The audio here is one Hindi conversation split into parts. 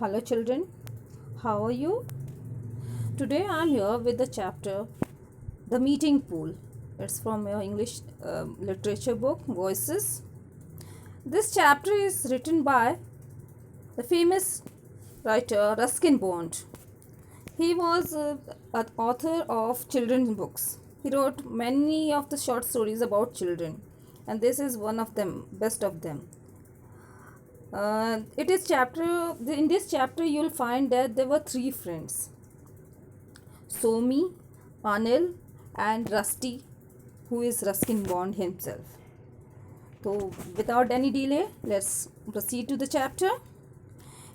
Hello, children. How are you? Today I'm here with the chapter The Meeting Pool. It's from your English literature book, Voices. This chapter is written by the famous writer Ruskin Bond. He was an author of children's books. He wrote many of the short stories about children, and this is one of them, best of them. It is chapter. In this chapter, you'll find that there were three friends: Somi, Anil, and Rusty, who is Ruskin Bond himself. So, without any delay, let's proceed to the chapter.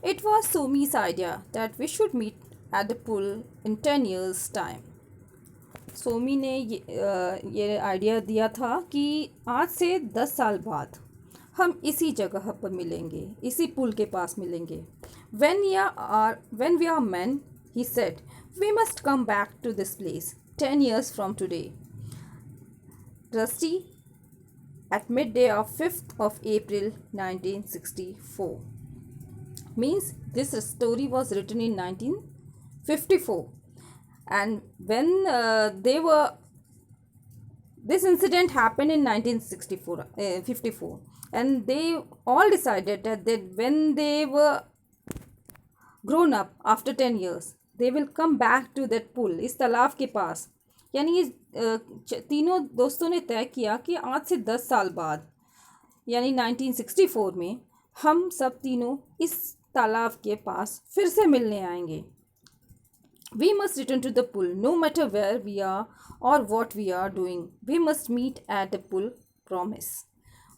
It was Somi's idea that we should meet at the pool in 10 years' time. Somi ने ये आइडिया दिया था कि आज से 10 साल बाद हम इसी जगह पर मिलेंगे, इसी पुल के पास मिलेंगे. When we are men, he said, we must come back to this place 10 years from today. Rusty, at midday of 5th of April 1964. Means this story was written in 1954. And when this incident happened in 1954, and they all decided that when they were grown up after 10 years, they will come back to that pool, इस तालाब के पास. यानी ये तीनों दोस्तों ने तय किया कि आज से 10 साल बाद यानी 1964 में हम सब तीनों इस तालाब के पास फिर से मिलने आएंगे. We must return to the pool, no matter where we are or what we are doing. We must meet at the pool, promise.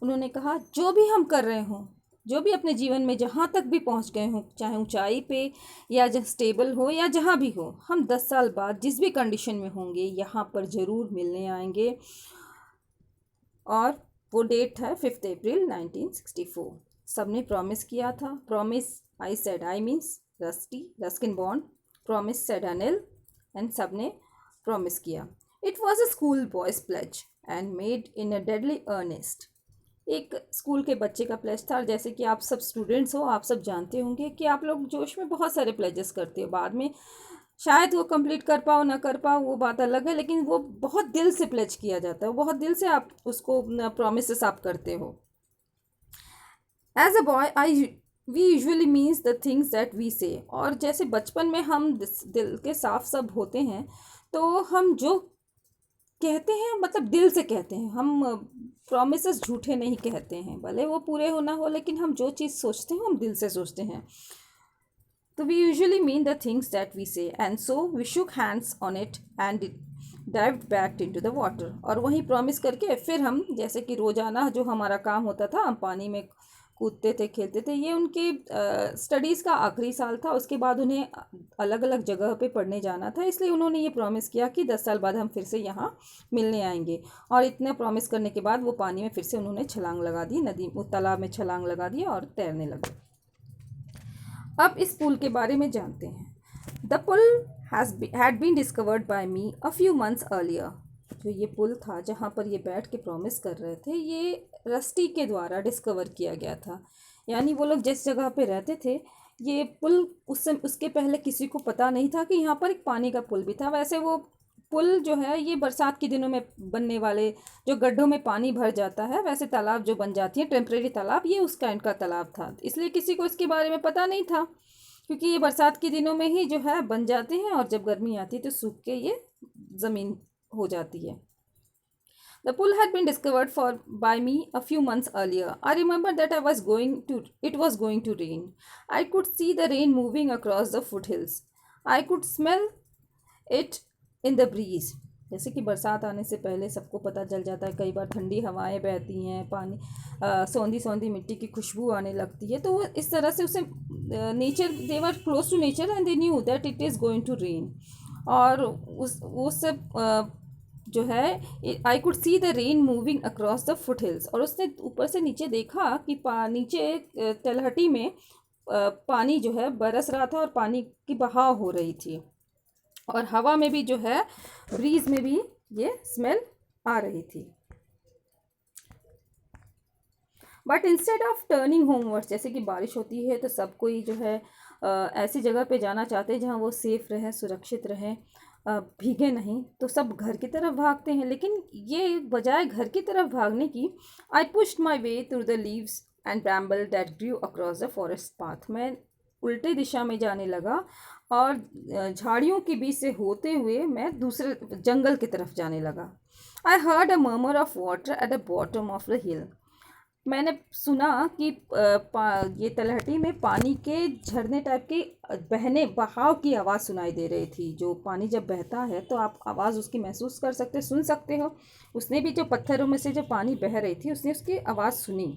उन्होंने कहा जो भी हम कर रहे हों, जो भी अपने जीवन में जहाँ तक भी पहुँच गए हों, चाहे ऊंचाई पे या जहाँ स्टेबल हो या जहाँ भी हो, हम 10 साल बाद जिस भी कंडीशन में होंगे यहाँ पर ज़रूर मिलने आएंगे. और वो डेट है 5 अप्रैल 1964. सबने प्रॉमिस किया था. Promise I said, I means Ruskin Bond. Promise said Anil, and सब ने प्रॉमिस किया. It was a school boys pledge and made in a deadly earnest. एक स्कूल के बच्चे का प्लेज था. जैसे कि आप सब स्टूडेंट्स हो, आप सब जानते होंगे कि आप लोग जोश में बहुत सारे प्लेजेस करते हो. बाद में शायद वो कंप्लीट कर पाओ ना कर पाओ, वो बात अलग है, लेकिन वो बहुत दिल से प्लेज किया जाता है. बहुत दिल से आप उसको प्रॉमिसेस आप करते हो. As a boy we usually means the things that we say. और जैसे बचपन में हम दिल के साफ सब होते हैं, तो हम जो कहते हैं मतलब दिल से कहते हैं. हम प्रॉमिसेस झूठे नहीं कहते हैं, भले वो पूरे हो ना हो, लेकिन हम जो चीज़ सोचते हैं हम दिल से सोचते हैं. तो we usually mean the things that we say. And so we shook hands on it and dived back into the water. और वही प्रॉमिस करके फिर हम, जैसे कि रोज़ाना जो हमारा काम होता था, हम पानी में कूदते थे, खेलते थे. ये उनके स्टडीज़ का आखिरी साल था. उसके बाद उन्हें अलग अलग जगह पे पढ़ने जाना था, इसलिए उन्होंने ये प्रॉमिस किया कि 10 साल बाद हम फिर से यहाँ मिलने आएंगे. और इतना प्रॉमिस करने के बाद वो पानी में फिर से उन्होंने छलांग लगा दी, नदी तालाब में छलांग लगा दी और तैरने लगे. अब इस पुल के बारे में जानते हैं. The pool had been discovered by me a few months earlier. जो ये पुल था जहाँ पर ये बैठ के प्रॉमिस कर रहे थे, ये रस्टी के द्वारा डिस्कवर किया गया था. यानी वो लोग जिस जगह पे रहते थे, ये पुल उसके पहले किसी को पता नहीं था कि यहाँ पर एक पानी का पुल भी था. वैसे वो पुल जो है ये बरसात के दिनों में बनने वाले, जो गड्ढों में पानी भर जाता है, वैसे तालाब जो बन जाती है टेम्प्रेरी तालाब, ये उस काइंड का तालाब था. इसलिए किसी को इसके बारे में पता नहीं था, क्योंकि ये बरसात के दिनों में ही जो है बन जाते हैं, और जब गर्मी आती है तो सूख के ये ज़मीन हो जाती है. The pool had been discovered by me a few months earlier. I remember that it was going to rain. I could see the rain moving across the foothills. I could smell it in the breeze. जैसे कि बरसात आने से पहले सबको पता चल जाता है, कई बार ठंडी हवाएं बहती हैं, पानी सौंधी सौंधी मिट्टी की खुशबू आने लगती है. तो वो इस तरह से उसे nature, they were close to nature and they knew that it is going to rain. और वो सब जो है, I could see the rain moving across the foothills. और उसने ऊपर से नीचे देखा कि नीचे तलहटी में पानी जो है बरस रहा था और पानी की बहाव हो रही थी. और हवा में भी जो है, ब्रीज में भी ये स्मेल आ रही थी. बट इंस्टेड ऑफ टर्निंग होमवर्ड्स, जैसे कि बारिश होती है तो सब कोई जो है ऐसी जगह पे जाना चाहते हैं जहाँ वो सेफ़ रहे, सुरक्षित रहे, भीगे नहीं, तो सब घर की तरफ भागते हैं। लेकिन ये बजाय घर की तरफ भागने की, I pushed my way through the leaves and bramble that grew across the forest path. मैं उल्टे दिशा में जाने लगा और झाड़ियों के बीच से होते हुए मैं दूसरे जंगल की तरफ जाने लगा। I heard a murmur of water at the bottom of the हिल। मैंने सुना कि ये तलहटी में पानी के झरने टाइप के बहने बहाव की आवाज़ सुनाई दे रही थी। जो पानी जब बहता है तो आप आवाज़ उसकी महसूस कर सकते, सुन सकते हो। उसने भी जो पत्थरों में से जो पानी बह रही थी उसने उसकी आवाज़ सुनी।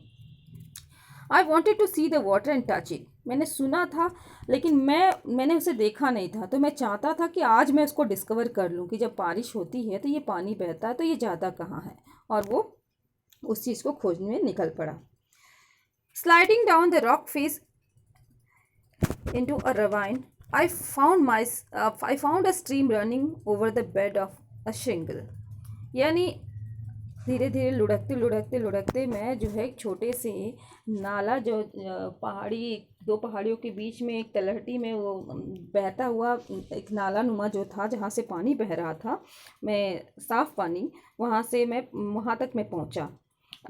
I wanted to see the water and touch it. मैंने सुना था लेकिन मैंने उसे देखा नहीं था, तो मैं चाहता था कि आज मैं उसको डिस्कवर कर लूँ कि जब बारिश होती है तो ये पानी बहता है तो ये ज़्यादा कहाँ है। और वो उस चीज़ को खोजने में निकल पड़ा। Sliding down the rock face into a ravine, I found a stream running over the bed of a shingle। यानी धीरे धीरे लुढ़कते लुढ़कते लुढ़कते मैं जो है एक छोटे से नाला, जो पहाड़ी, दो पहाड़ियों के बीच में एक तलहटी में वो बहता हुआ एक नाला नुमा जो था, जहाँ से पानी बह रहा था, मैं साफ़ पानी, वहाँ से मैं वहाँ तक मैं पहुँचा।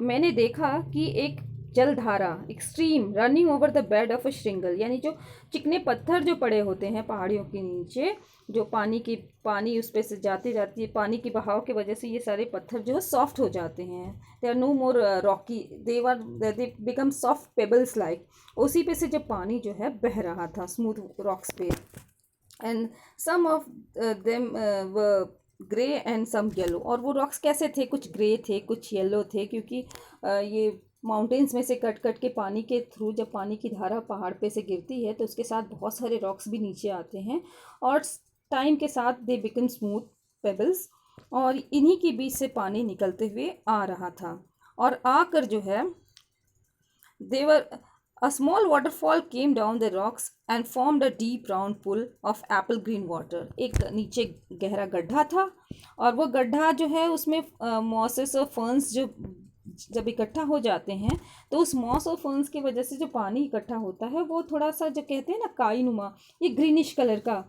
मैंने देखा कि एक जलधारा, एक stream running over the bed of a shingle, यानी जो चिकने पत्थर जो पड़े होते हैं पहाड़ियों के नीचे, जो पानी उस पर से जाती जाती है, पानी की बहाव की वजह से ये सारे पत्थर जो है सॉफ्ट हो जाते हैं। They are no more rocky, they become soft pebbles like. उसी पे से जब पानी जो है बह रहा था स्मूथ रॉक्स पे, and some of them grey and some yellow. और वो रॉक्स कैसे थे, कुछ ग्रे थे कुछ येलो थे, क्योंकि ये माउंटेन्स में से कट कट के पानी के थ्रू जब पानी की धारा पहाड़ पे से गिरती है तो उसके साथ बहुत सारे रॉक्स भी नीचे आते हैं, और टाइम के साथ दे बिकम स्मूथ पेबल्स। और इन्हीं के बीच से पानी निकलते हुए आ रहा था, और आकर जो है देवर a small waterfall came down the rocks and formed a deep round pool of apple green water। एक नीचे गहरा गड्ढा था, और वो गड्ढा जो है उसमें मॉसेस और फर्न्स जो जब इकट्ठा हो जाते हैं तो उस मॉस और फर्न्स की वजह से जो पानी इकट्ठा होता है वो थोड़ा सा, जो कहते हैं ना काई नुमा, ये ग्रीनिश कलर का,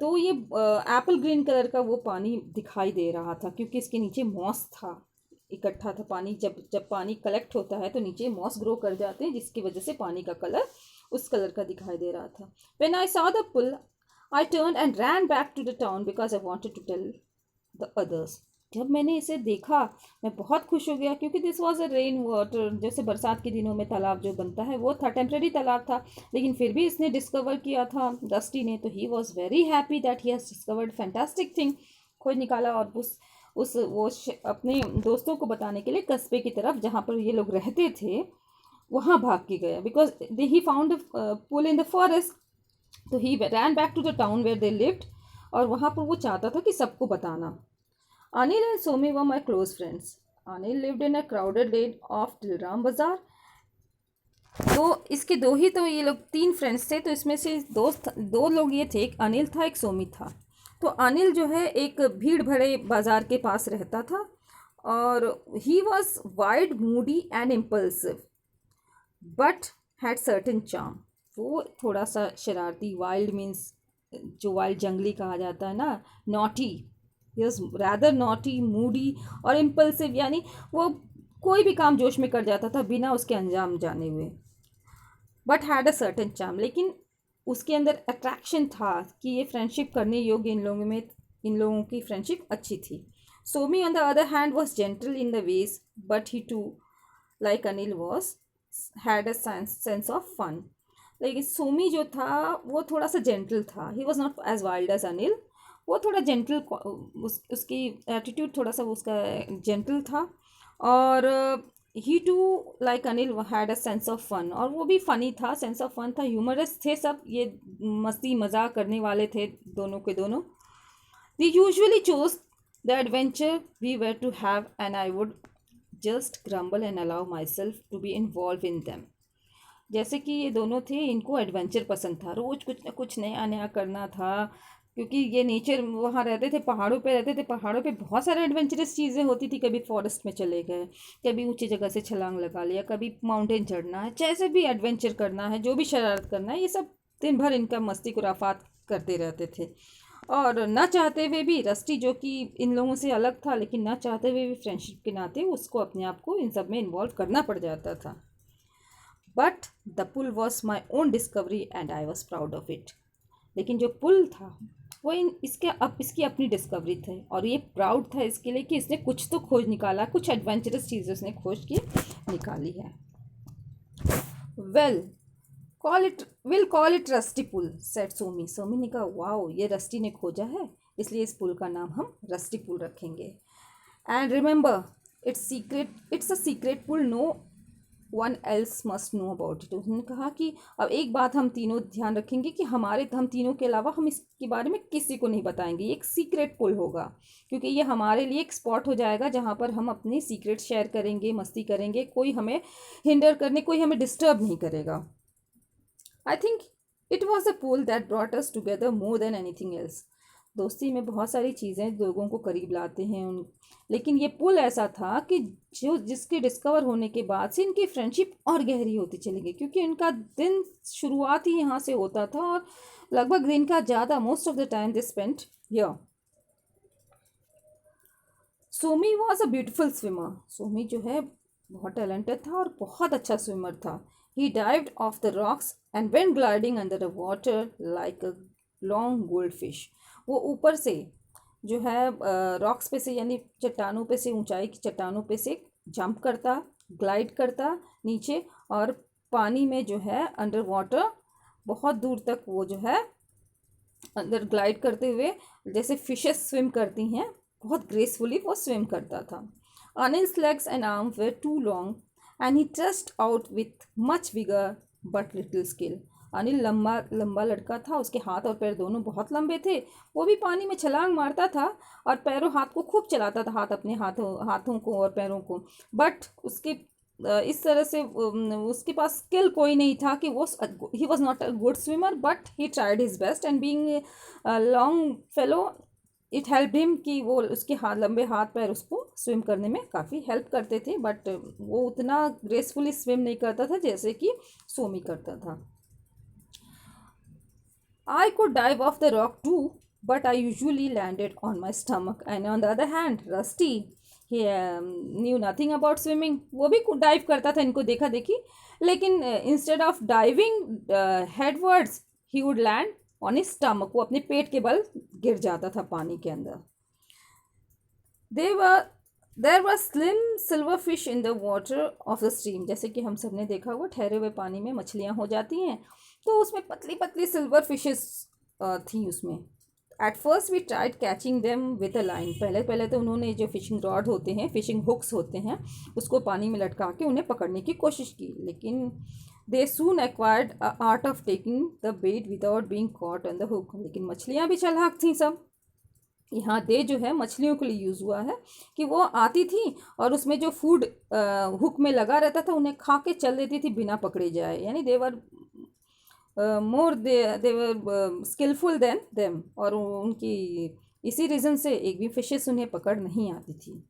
तो ये एप्पल ग्रीन कलर का वो पानी दिखाई दे रहा था, क्योंकि इसके नीचे मॉस था, इकट्ठा था पानी। जब जब पानी कलेक्ट होता है तो नीचे मॉस ग्रो कर जाते हैं, जिसकी वजह से पानी का कलर उस कलर का दिखाई दे रहा था। When I saw the pool I turn and ran back to the town because I wanted to tell the others. जब मैंने इसे देखा मैं बहुत खुश हो गया, क्योंकि this was a rain water, जैसे बरसात के दिनों में तालाब जो बनता है वो था, टेम्प्रेरी तालाब था, लेकिन फिर भी इसने डिस्कवर किया था डस्टी ने, तो he was very happy that he has discovered fantastic thing, खोज निकाला। और अपने दोस्तों को बताने के लिए कस्बे की तरफ, जहाँ पर ये लोग रहते थे, वहाँ भाग के गया, because he found pool in the forest. तो he ran back to the town where they lived, और वहाँ पर वो चाहता था कि सबको बताना। Anil and Somi were my close friends. Anil lived in a crowded lane of Dilaram Bazaar. तो इसके दो ही, तो ये लोग 3 फ्रेंड्स थे, तो इसमें से दो लोग ये थे, एक अनिल था एक सोमी था। तो अनिल जो है एक भीड़ भरे बाज़ार के पास रहता था, और he was wide Moody and impulsive but had certain charm. वो थोड़ा सा शरारती, वाइल्ड मीन्स जो वाइल्ड जंगली कहा जाता है ना, naughty, he was rather naughty, Moody और इम्पल्सिव, यानी वो कोई भी काम जोश में कर जाता था बिना उसके अंजाम जाने हुए। But had a certain charm, लेकिन उसके अंदर अट्रैक्शन था कि ये फ्रेंडशिप करने योग्य, इन लोगों की फ्रेंडशिप अच्छी थी। Somi on the other hand was gentle in the ways, but he too like Anil was had a sense of fun. लेकिन सोमी जो था वो थोड़ा सा जेंटल था, he was not as wild as Anil, वो थोड़ा जेंटल, उसकी एटीट्यूड थोड़ा सा उसका जेंटल था। और he too like Anil had a sense of fun, और वो भी फ़नी था, सेंस ऑफ फन था, ह्यूमरस थे सब, ये मस्ती मजाक करने वाले थे दोनों के दोनों। We usually chose the adventure we were to have and I would just grumble and allow myself to be involve in them. जैसे कि ये दोनों थे, इनको एडवेंचर पसंद था, रोज़ कुछ ना कुछ नया नया करना था, क्योंकि ये नेचर वहाँ रहते थे, पहाड़ों पे रहते थे, पहाड़ों पे बहुत सारे एडवेंचरस चीज़ें होती थी। कभी फॉरेस्ट में चले गए, कभी ऊंची जगह से छलांग लगा लिया, कभी माउंटेन चढ़ना है, जैसे भी एडवेंचर करना है, जो भी शरारत करना है, ये सब दिन भर इनका मस्ती खुराफात करते रहते थे। और न चाहते हुए भी रस्टी, जो कि इन लोगों से अलग था, लेकिन न चाहते हुए भी फ्रेंडशिप के नाते उसको अपने आप को इन सब में इन्वॉल्व करना पड़ जाता था। But the pool was my own discovery and I was proud of it. लेकिन जो पुल था वो इसकी अपनी डिस्कवरी थी, और ये प्राउड था इसके लिए कि इसने कुछ तो खोज निकाला, कुछ एडवेंचरस चीज़ उसने खोज के निकाली है। Well call it rusty pool said Somi. Somi ने कहा वाओ, ये रस्टी ने खोजा है, इसलिए इस पुल का नाम हम रस्टी पुल रखेंगे। And remember it's a secret pool, no one else must know about it. उन्होंने कहा कि अब एक बात हम तीनों ध्यान रखेंगे कि हम तीनों के अलावा हम इसके बारे में किसी को नहीं बताएंगे। ये एक सीक्रेट पुल होगा, क्योंकि ये हमारे लिए एक स्पॉट हो जाएगा जहाँ पर हम अपने सीक्रेट शेयर करेंगे, मस्ती करेंगे, कोई हमें हिंडर करने, कोई हमें डिस्टर्ब नहीं करेगा। I think it was a pool that brought us together more than anything else. दोस्ती में बहुत सारी चीज़ें लोगों को करीब लाते हैं लेकिन ये पुल ऐसा था कि जिसके डिस्कवर होने के बाद से इनकी फ्रेंडशिप और गहरी होती चली गई, क्योंकि इनका दिन शुरुआत ही यहाँ से होता था और लगभग दिन का ज़्यादा most of the time they spent here. Somi was a beautiful swimmer. Somi जो है बहुत टैलेंटेड था और बहुत अच्छा स्विमर था। He dived off the rocks and went gliding under the water like a long gold fish. वो ऊपर से जो है रॉक्स पे से, यानी चट्टानों पे से, ऊंचाई की चट्टानों पे से जंप करता, ग्लाइड करता नीचे, और पानी में जो है अंडर वाटर बहुत दूर तक वो जो है अंदर ग्लाइड करते हुए, जैसे फिशेस स्विम करती हैं, बहुत ग्रेसफुली वो स्विम करता था। Anil's legs and arms were too long and he thrust out with much vigor but little skill. Anil लंबा लंबा लड़का था, उसके हाथ और पैर दोनों बहुत लंबे थे। वो भी पानी में छलांग मारता था और पैरों हाथ को खूब चलाता था, अपने हाथों को और पैरों को। बट उसके इस तरह से उसके पास स्किल कोई नहीं था कि वो ही was not a good swimmer, but he tried his best and being long fellow it help him कि वो उसके लंबे हाथ पैर उसको स्विम करने में काफ़ी हेल्प करते थे। बट वो उतना ग्रेसफुली स्विम नहीं करता था जैसे कि सोमी करता था। I could dive off the rock too, but I usually landed on my stomach. And on the other hand, Rusty, he knew nothing about swimming. वो भी डाइव करता था, इनको देखा देखी, लेकिन instead of diving headwards he would land on his stomach. वो अपने पेट के बल गिर जाता था पानी के अंदर। There were slim silver fish in the water of the stream. जैसे कि हम सब ने देखा हुआ ठहरे हुए पानी में मछलियाँ हो जाती हैं, तो उसमें पतली पतली सिल्वर फिशेस थी उसमें। At first we tried catching them with a line. पहले पहले तो उन्होंने जो फिशिंग रॉड होते हैं, फिशिंग हुक्स होते हैं, उसको पानी में लटका के उन्हें पकड़ने की कोशिश की, लेकिन they soon acquired art of taking the bait without being caught on the hook. लेकिन मछलियाँ भी चालाक थी सब। यहाँ दे जो है मछलियों के लिए यूज़ हुआ है कि वो आती थी और उसमें जो फूड हुक में लगा रहता था उन्हें खा के चल देती थी बिना पकड़े जाए। यानी देवर देवर स्किलफुल देन देम, और उनकी इसी रीज़न से एक भी फिशेस उन्हें पकड़ नहीं आती थी।